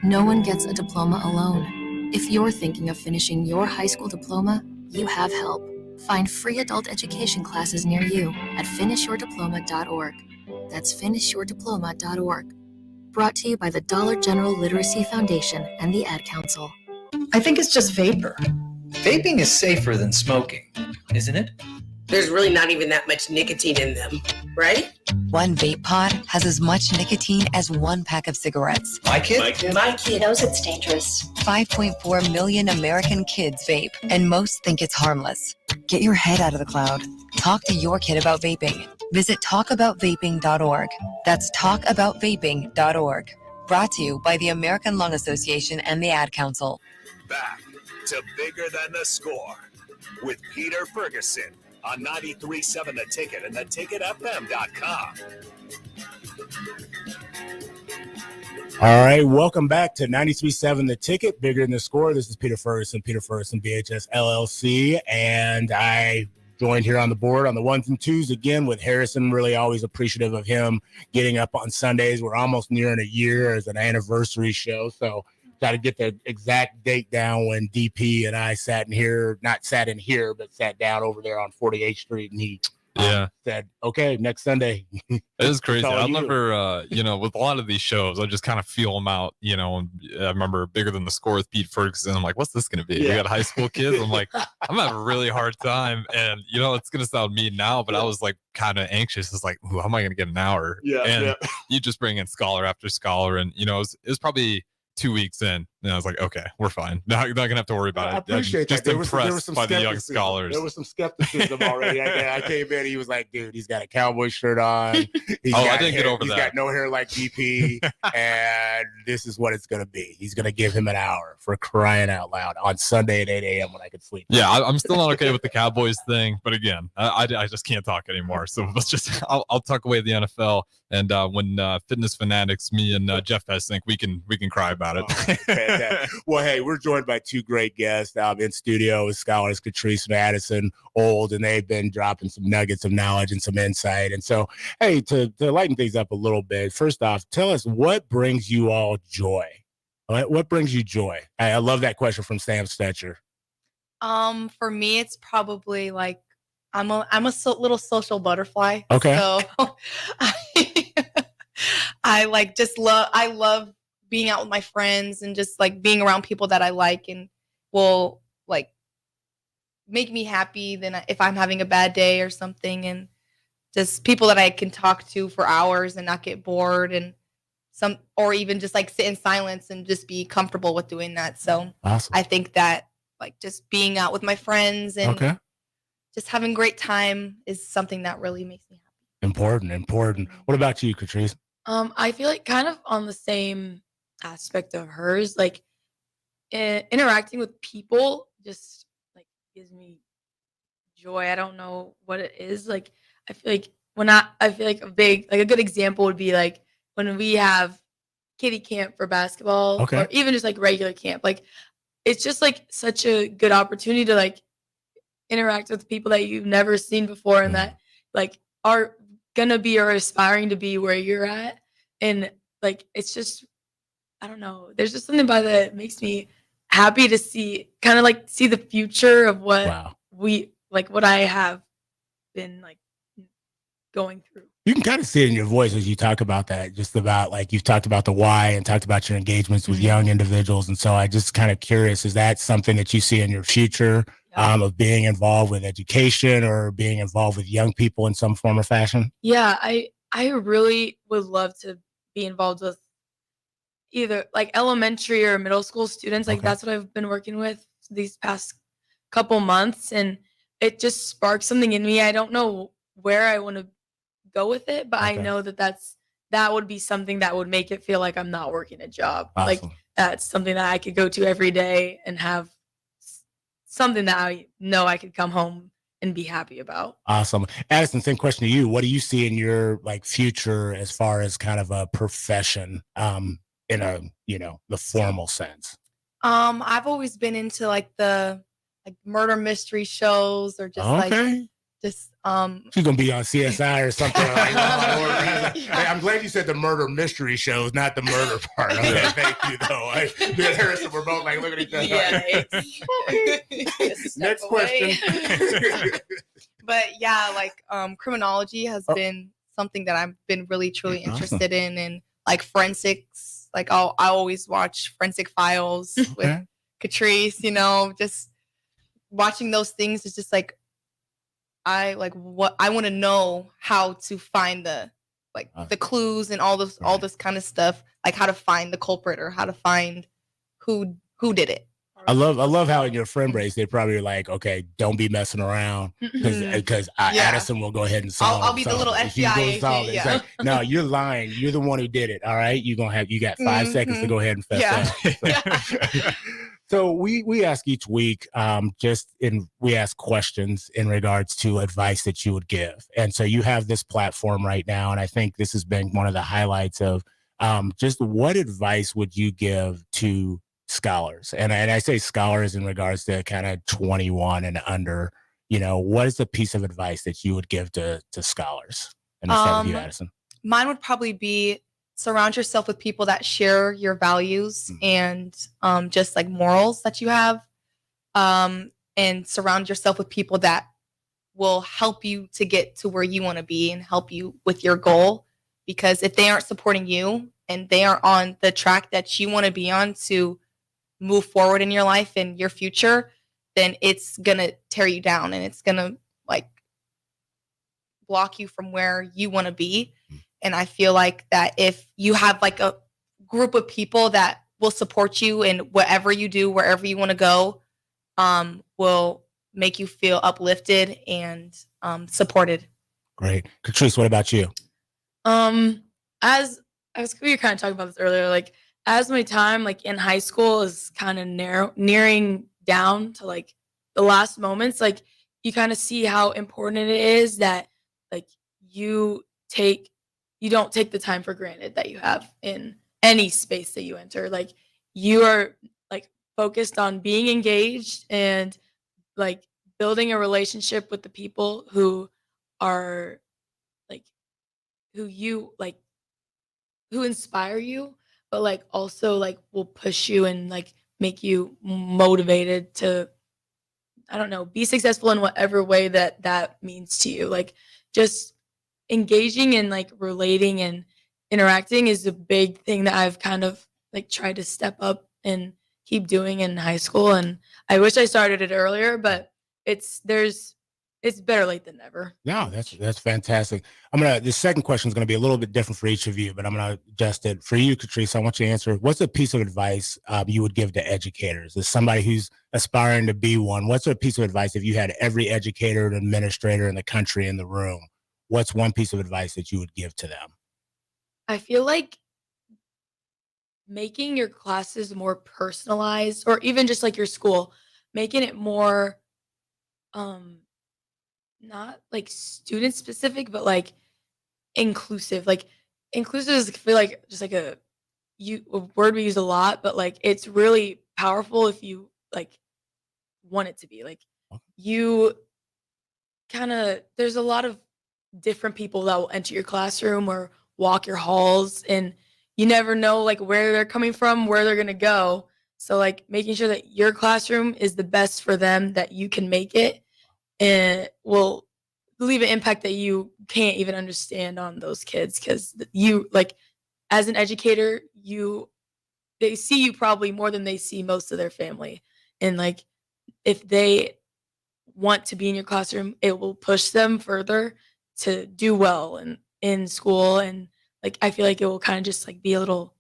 No one gets a diploma alone. If you're thinking of finishing your high school diploma, you have help. Find free adult education classes near you at finishyourdiploma.org. That's finishyourdiploma.org. Brought to you by the Dollar General Literacy Foundation and the Ad Council. I think it's just vapor. Vaping is safer than smoking, isn't it? There's really not even that much nicotine in them, right? One vape pod has as much nicotine as 1 pack of cigarettes. My kid knows it's dangerous. 5.4 million American kids vape, and most think it's harmless. Get your head out of the cloud. Talk to your kid about vaping. Visit talkaboutvaping.org. That's talkaboutvaping.org. Brought to you by the American Lung Association and the Ad Council. Back to Bigger Than the Score with Peter Ferguson on 93.7 The Ticket and theticketfm.com. All right, welcome back to 93.7 The Ticket, Bigger Than the Score. This is Peter Ferguson BHS LLC, and I joined here on the board on the 1s and 2s again with Harrison. Really always appreciative of him getting up on Sundays. We're almost nearing a year as an anniversary show, so got to get the exact date down when DP and I sat down over there on 48th Street, and he said, okay, next Sunday. It is crazy. I remember, with a lot of these shows, I just kind of feel them out, and I remember Bigger Than the Score with Pete Ferguson. I'm like, what's this going to be? We got high school kids. I'm like, I'm having a really hard time. And, it's going to sound mean now, but I was like kind of anxious. It's like, how am I going to get an hour? You just bring in scholar after scholar. And, it was probably 2 weeks in And I was like, okay, we're fine. Not gonna have to worry about it. I appreciate Just that. There was impressed some by the young skepticism. scholars. There was some skepticism already. I came in. He was like, dude, he's got a cowboy shirt on. I didn't get over He's that. got no hair like DP, and this is what it's gonna be. He's gonna give him an hour, for crying out loud, on Sunday at 8 a.m. when I could sleep. Yeah, I'm still not okay with the Cowboys thing, but again, I just can't talk anymore. So let's just I'll tuck away the NFL, and when Fitness Fanatics, me and Jeff Hess think we can cry about it. Fantastic. Well, hey, we're joined by two great guests in studio with scholars Catrice and Addison Old, and they've been dropping some nuggets of knowledge and some insight. And so, hey, to lighten things up a little bit, first off, tell us what brings you all joy. What brings you joy? I love that question from Sam Stetcher. For me, it's probably like I'm a little social butterfly. Okay. So I love being out with my friends and just like being around people that I like and will like make me happy than if I'm having a bad day or something, and just people that I can talk to for hours and not get bored, and or even just like sit in silence and just be comfortable with doing that. So awesome. I think that like just being out with my friends and just having a great time is something that really makes me happy. Important. What about you, Catrice? I feel like kind of on the same aspect of hers, like interacting with people just like gives me joy. I don't know what it is. Like I feel like I feel like a good example would be like when we have kiddie camp for basketball, or even just like regular camp. Like it's just like such a good opportunity to like interact with people that you've never seen before and that like are gonna be or aspiring to be where you're at. And like it's just, I don't know, there's just something about that makes me happy to see the future of what what I have been like going through. You can kind of see it in your voice as you talk about that, just about like you've talked about the why and talked about your engagements with young individuals. And so I just kind of curious, is that something that you see in your future of being involved with education or being involved with young people in some form or fashion? Yeah, I really would love to be involved with either like elementary or middle school students. Like that's what I've been working with these past couple months, and it just sparked something in me. I don't know where I want to go with it, but I know that would be something that would make it feel like I'm not working a job. Awesome. Like that's something that I could go to every day and have something that I know I could come home and be happy about. Awesome. Addison, same question to you. What do you see in your like future as far as kind of a profession in a, the formal sense? I've always been into like the murder mystery shows or just she's gonna be on CSI or something like that. I'm glad you said the murder mystery shows, not the murder part. Okay, thank you though. Me and Harrison were both like looking at each other. Next question. But yeah, like criminology has been something that I've been really truly interested in, and like forensics. Like I always watch Forensic Files with Catrice. Just watching those things is just like I want to know how to find the clues and all this kind of stuff, like how to find the culprit or how to find who did it. I love how in your friend base they probably are like, okay, don't be messing around because Addison will go ahead and solve. I'll be the little FBI agent. It's like, no, you're lying. You're the one who did it. All right, you got 5 seconds to go ahead and fess up. So we ask each week, we ask questions in regards to advice that you would give, and so you have this platform right now, and I think this has been one of the highlights of just what advice would you give to scholars, and I say scholars in regards to kind of 21 and under. What is the piece of advice that you would give to scholars? And I'll start with you, Addison. Mine would probably be surround yourself with people that share your values and just like morals that you have, and surround yourself with people that will help you to get to where you want to be and help you with your goal. Because if they aren't supporting you and they aren't on the track that you want to be on to move forward in your life and your future, then it's gonna tear you down and it's gonna like block you from where you want to be. And I feel like that if you have like a group of people that will support you in whatever you do, wherever you want to go, will make you feel uplifted and supported. Great. Catrice, what about you? As we were kind of talking about this earlier, like as my time like in high school is kind of nearing down to like the last moments, like you kind of see how important it is that like you don't take the time for granted that you have in any space that you enter. Like you are like focused on being engaged and like building a relationship with the people who are like who inspire you, but like also like will push you and like make you motivated to, I don't know, be successful in whatever way that means to you. Like just engaging and like relating and interacting is a big thing that I've kind of like tried to step up and keep doing in high school. And I wish I started it earlier, but it's better late than never. No, that's fantastic. The second question is gonna be a little bit different for each of you, but I'm gonna adjust it for you, Catrice. I want you to answer. What's a piece of advice you would give to educators? As somebody who's aspiring to be one, what's a piece of advice if you had every educator and administrator in the country in the room? What's one piece of advice that you would give to them? I feel like making your classes more personalized, or even just like your school, making it more not like student specific, but like inclusive. Like inclusive is, I feel like, just like a word we use a lot, but like it's really powerful if you like want it to be. Like you there's a lot of different people that will enter your classroom or walk your halls, and you never know like where they're coming from, where they're gonna go. So like making sure that your classroom is the best for them that you can make it, and will leave an impact that you can't even understand on those kids, because you like as an educator, they see you probably more than they see most of their family, and like if they want to be in your classroom, it will push them further to do well in school. And like I feel like it will kind of just like be a little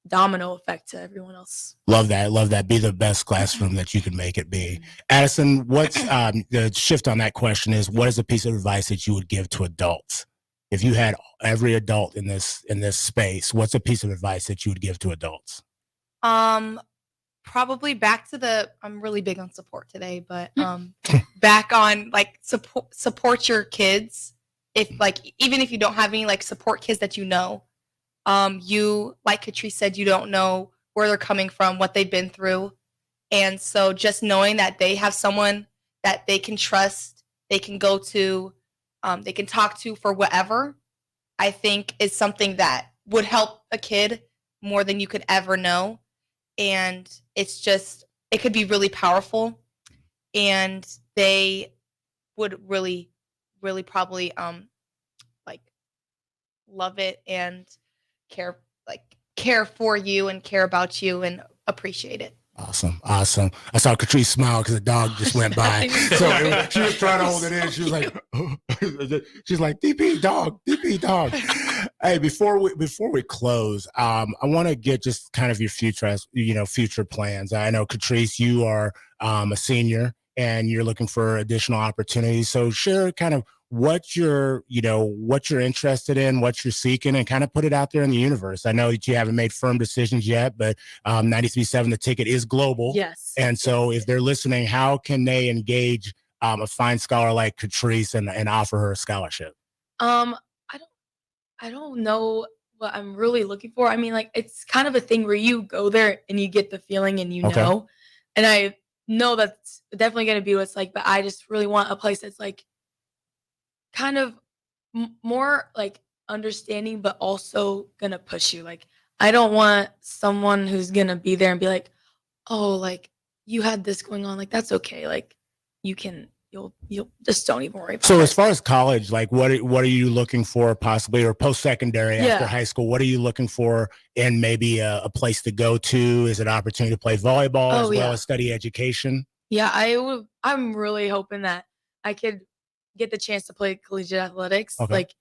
domino effect to everyone else. Love that. Be the best classroom that you can make it be. Addison, what's the shift on that question is, what is a piece of advice that you would give to adults? If you had every adult in this space, what's a piece of advice that you would give to adults? Probably back to I'm really big on support today, but back on like support your kids. If like, even if you don't have any, like support kids that you know. You, like Catrice said, you don't know where they're coming from, what they've been through. And so just knowing that they have someone that they can trust, they can go to, they can talk to for whatever, I think is something that would help a kid more than you could ever know. And it's just, it could be really powerful, and they would really, really probably like love it and care for you and care about you and appreciate it. Awesome. I saw Catrice smile because the dog just went by. So she was trying to hold it in. She was like, she's like, DP dog. Hey, before we close, I want to get just kind of your future plans. I know, Catrice, you are a senior and you're looking for additional opportunities. So share kind of what you're interested in, what you're seeking, and kind of put it out there in the universe. I know that you haven't made firm decisions yet, but 93.7 The Ticket is global. Yes. And so if they're listening, how can they engage a fine scholar like Catrice and offer her a scholarship? I don't know what I'm really looking for. I mean, like it's kind of a thing where you go there and you get the feeling and you know, and I know that's definitely going to be what it's like, but I just really want a place that's like kind of more like understanding, but also gonna push you. Like I don't want someone who's gonna be there and be like, oh, like you had this going on, like that's okay, like you'll just don't even worry about so it. As far as college, like what are you looking for possibly, or post-secondary after high school? What are you looking for in maybe a place to go to? Is it an opportunity to play volleyball as well as study education? Yeah, I'm really hoping that I could get the chance to play collegiate athletics. Like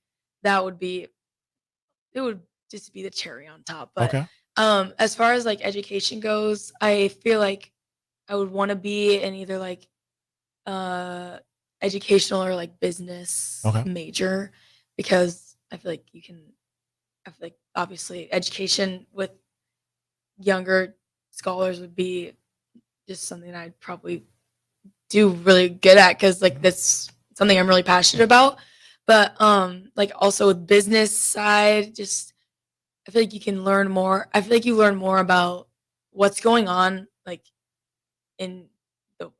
it would just be the cherry on top. But As far as like education goes, I feel like I would want to be in either like educational or like business major, because I feel like obviously education with younger scholars would be just something I'd probably do really good at, because like that's something I'm really passionate about. But like also with business side, just I feel like you can learn more. I feel like you learn more about what's going on like in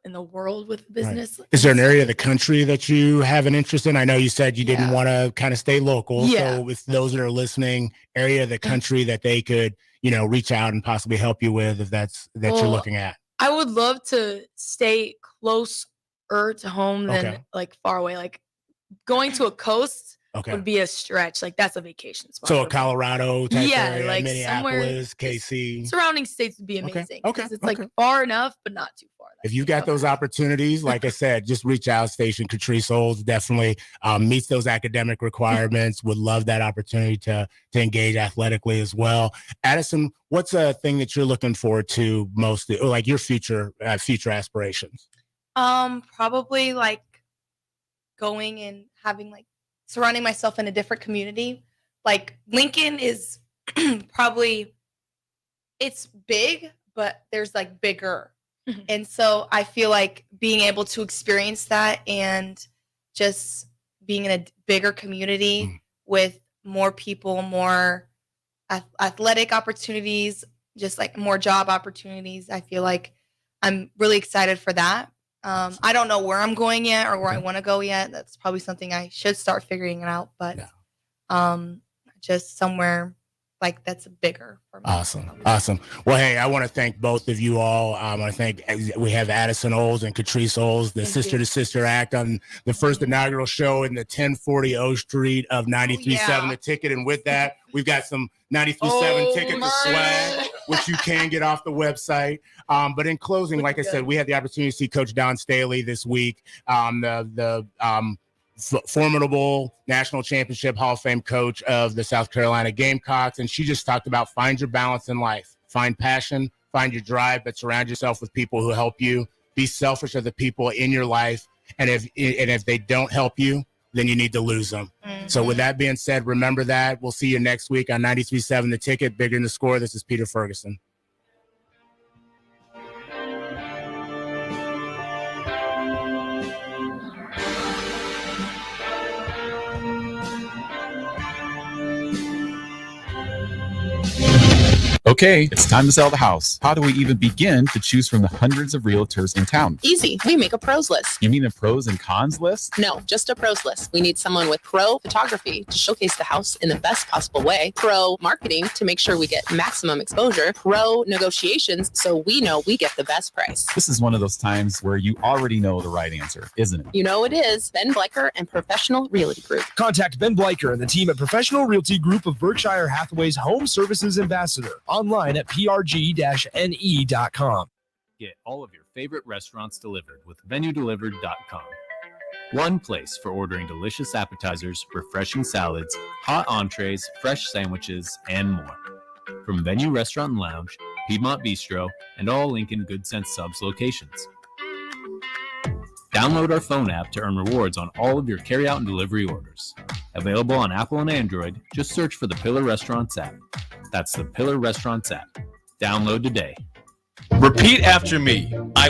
the world with business. Right. Is there an area of the country that you have an interest in? I know you said you didn't want to kind of stay local. Yeah. So with those that are listening, area of the country that they could, reach out and possibly help you with, if that's you're looking at. I would love to stay closer to home than like far away. Like going to a coast would be a stretch. Like that's a vacation spot. So a Colorado type area, like Minneapolis, KC. Surrounding states would be amazing. Okay. It's like far enough, but not too far. If you got those opportunities, like I said, just reach out. Station Catrice Olds definitely meets those academic requirements. Would love that opportunity to engage athletically as well. Addison, what's a thing that you're looking forward to most, or like your future aspirations? Probably like going and having like surrounding myself in a different community. Like Lincoln is probably, it's big, but there's like bigger. And so I feel like being able to experience that and just being in a bigger community with more people, more athletic opportunities, just like more job opportunities. I feel like I'm really excited for that. I don't know where I'm going yet or where I want to go yet. That's probably something I should start figuring out, but just somewhere like that's bigger for me. Awesome. Well, hey, I want to thank both of you all. I want to thank, we have Addison Olds and Catrice Olds, the Sister to Sister act on the first inaugural show in the 1040 O Street of 93.7 The Ticket. And with that, we've got some 93.7 Ticket to swag, which you can get off the website. But in closing, like I said, we had the opportunity to see Coach Dawn Staley this week. The formidable national championship Hall of Fame coach of the South Carolina Gamecocks. And she just talked about find your balance in life, find passion, find your drive, but surround yourself with people who help you. Be selfish of the people in your life. And if they don't help you, then you need to lose them. So with that being said, remember that. We'll see you next week on 93.7 The Ticket, Bigger Than the Score. This is Peter Ferguson. Okay, it's time to sell the house. How do we even begin to choose from the hundreds of realtors in town? Easy. We make a pros list. You mean a pros and cons list? No, just a pros list. We need someone with pro photography to showcase the house in the best possible way, pro marketing to make sure we get maximum exposure, pro negotiations so we know we get the best price. This is one of those times where you already know the right answer, isn't it? You know it is. Ben Bleicher and Professional Realty Group. Contact Ben Bleicher and the team at Professional Realty Group of Berkshire Hathaway's Home Services Ambassador. Online at prg-ne.com. Get all of your favorite restaurants delivered with VenueDelivered.com. One place for ordering delicious appetizers, refreshing salads, hot entrees, fresh sandwiches, and more. From Venue Restaurant and Lounge, Piedmont Bistro, and all Lincoln Good Sense Subs locations. Download our phone app to earn rewards on all of your carryout and delivery orders. Available on Apple and Android, just search for the Pillar Restaurants app. That's the Pillar Restaurants app. Download today. Repeat after me. I